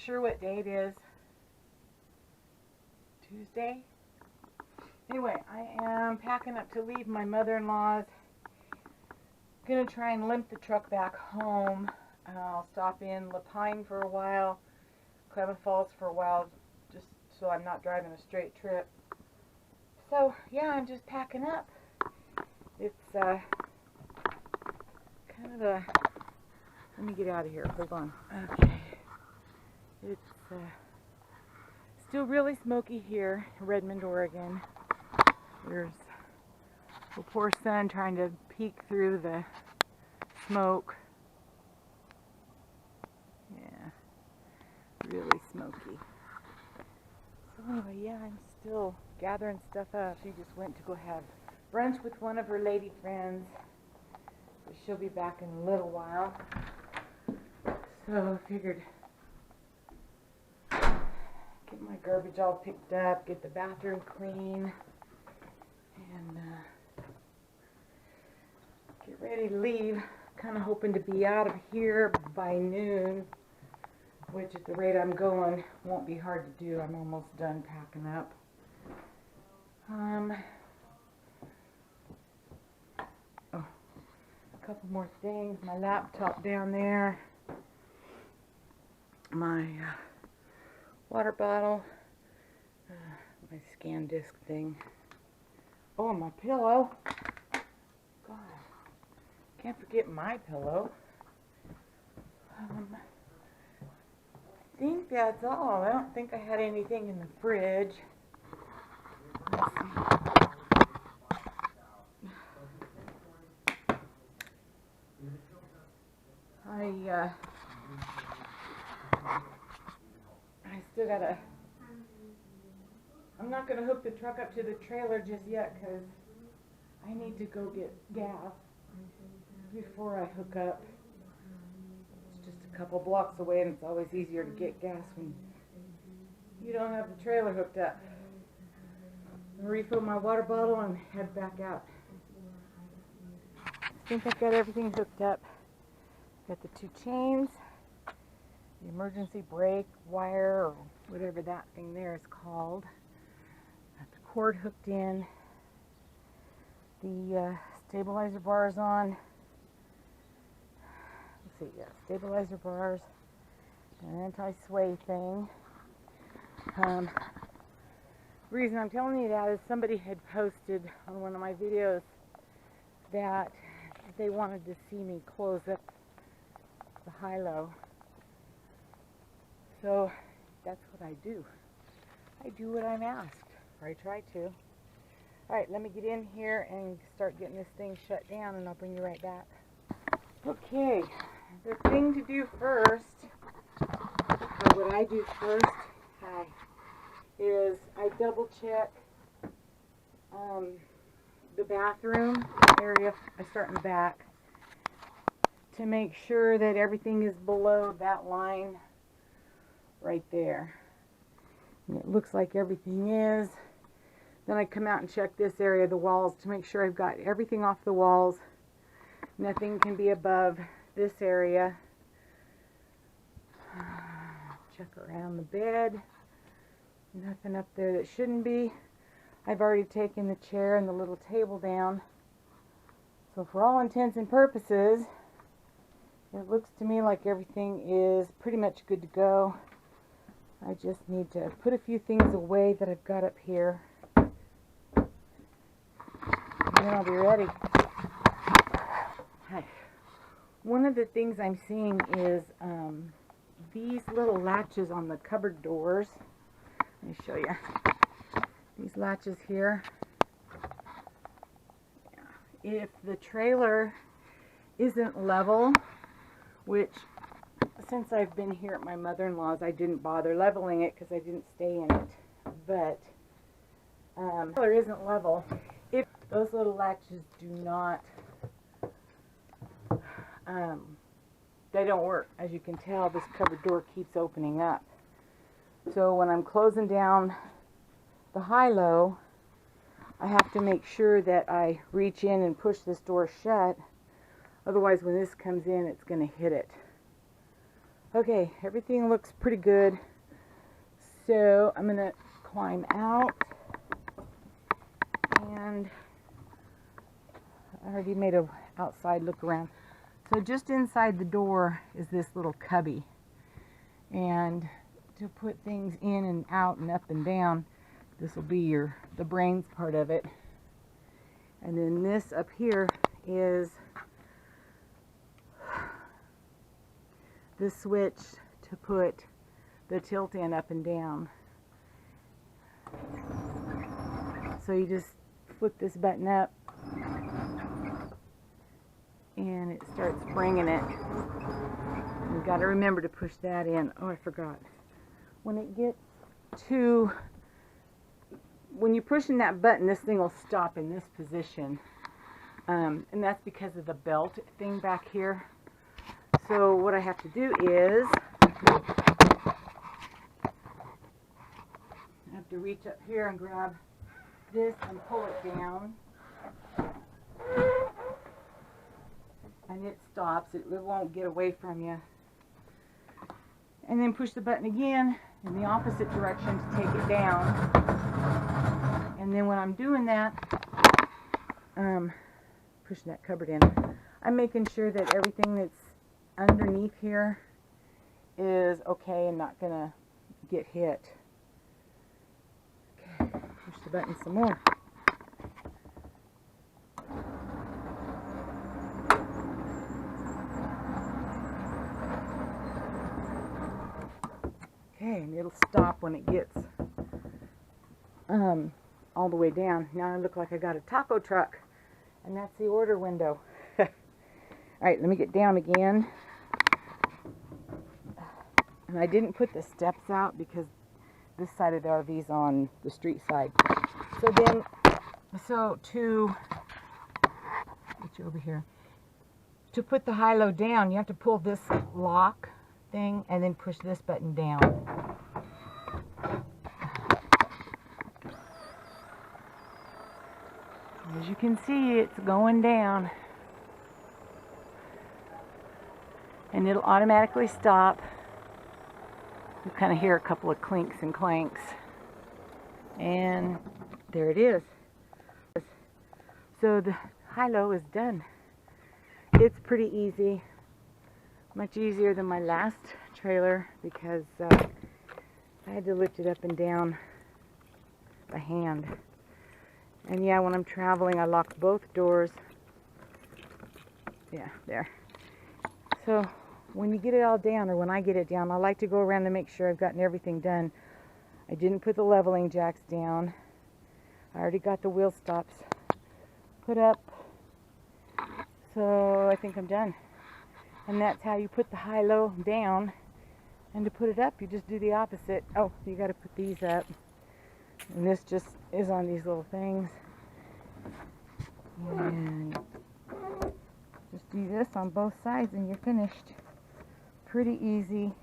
sure what day it is. Tuesday? Anyway, I am packing up to leave my mother-in-law's. Gonna try and limp the truck back home. I'll stop in Lapine for a while, Clement Falls for a while, just so I'm not driving a straight trip. So yeah, I'm just packing up. It's kind of a, let me get out of here, hold on. Okay, it's still really smoky here in Redmond, Oregon. There's the poor sun trying to peek through the smoke. Yeah, really smoky. So anyway, yeah, I'm still gathering stuff up. She just went to go have brunch with one of her lady friends. But she'll be back in a little while. So I figured get my garbage all picked up, get the bathroom clean, and get ready to leave. Kind of hoping to be out of here by noon, which at the rate I'm going won't be hard to do. I'm almost done packing up. Oh, a couple more things. My laptop down there. My water bottle. My scan disc thing. Oh, my pillow. God, can't forget my pillow. I think that's all. I don't think I had anything in the fridge. Let's see. I still gotta, I'm not gonna hook the truck up to the trailer just yet because I need to go get gas before I hook up. It's just a couple blocks away, and it's always easier to get gas when you don't have the trailer hooked up. I'll refill my water bottle and head back out. I think I've got everything hooked up. Got the 2 chains, the emergency brake wire, or whatever that thing there is called. Got the cord hooked in. The stabilizer bars on. Let's see, yeah, stabilizer bars, an anti-sway thing. The reason I'm telling you that is somebody had posted on one of my videos that they wanted to see me close up the HiLo. So that's what I do. I do what I'm asked, or I try to. Alright, let me get in here and start getting this thing shut down, and I'll bring you right back. Okay, the thing to do first, or what I do first, is I double check the bathroom area. I start in the back to make sure that everything is below that line right there. And it looks like everything is. Then I come out and check this area, the walls, to make sure I've got everything off the walls. Nothing can be above this area. Check around the bed. Nothing up there that shouldn't be. I've already taken the chair and the little table down. So for all intents and purposes, it looks to me like everything is pretty much good to go. I just need to put a few things away that I've got up here. And then I'll be ready. Hi. One of the things I'm seeing is these little latches on the cupboard doors. Let me show you. These latches here. If the trailer isn't level, which since I've been here at my mother-in-law's, I didn't bother leveling it because I didn't stay in it. But the trailer isn't level. If those little latches do not, they don't work. As you can tell, this cupboard door keeps opening up. So when I'm closing down the HiLo, I have to make sure that I reach in and push this door shut. Otherwise, when this comes in, it's going to hit it. Okay, everything looks pretty good. So I'm gonna climb out, and I already made a outside look around. So just inside the door is this little cubby, and to put things in and out and up and down, this will be the brains part of it. And then this up here is the switch to put the tilt in up and down. So you just flip this button up and it starts bringing it. You've got to remember to push that in. Oh, I forgot. When you're pushing that button, this thing will stop in this position. And that's because of the belt thing back here. So what I have to do is, I have to reach up here and grab this and pull it down. And it stops. It won't get away from you. And then push the button again in the opposite direction to take it down. And then when I'm doing that, pushing that cupboard in, I'm making sure that everything that's underneath here is okay and not gonna get hit. Okay, push the button some more. Okay, and it'll stop when it gets all the way down. Now I look like I got a taco truck, and that's the order window. Alright, let me get down again. And I didn't put the steps out because this side of the RV is on the street side. So to get you over here, to put the HiLo down, you have to pull this lock thing and then push this button down. As you can see, it's going down. And it'll automatically stop. You kind of hear a couple of clinks and clanks. And there it is. So the HiLo is done. It's pretty easy. Much easier than my last trailer because I had to lift it up and down by hand. And yeah, when I'm traveling, I lock both doors. Yeah, there. So when you get it all down, or when I get it down, I like to go around to make sure I've gotten everything done. I didn't put the leveling jacks down. I already got the wheel stops put up. So I think I'm done. And that's how you put the HiLo down. And to put it up, you just do the opposite. Oh, you got to put these up. And this just is on these little things. And just do this on both sides and you're finished. Pretty easy.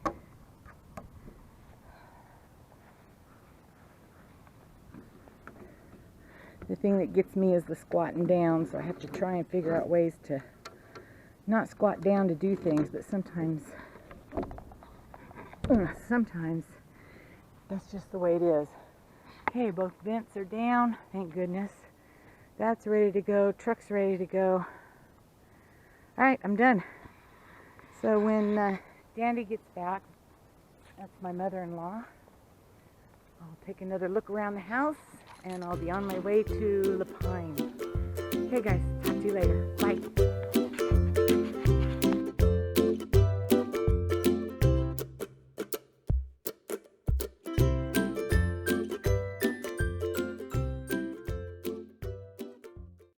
The thing that gets me is the squatting down, so I have to try and figure out ways to not squat down to do things, but sometimes that's just the way it is. Okay, both vents are down, thank goodness. That's ready to go, truck's ready to go. Alright, I'm done. So when Dandy gets back, that's my mother-in-law, I'll take another look around the house and I'll be on my way to La Pine. Okay guys, talk to you later. Bye.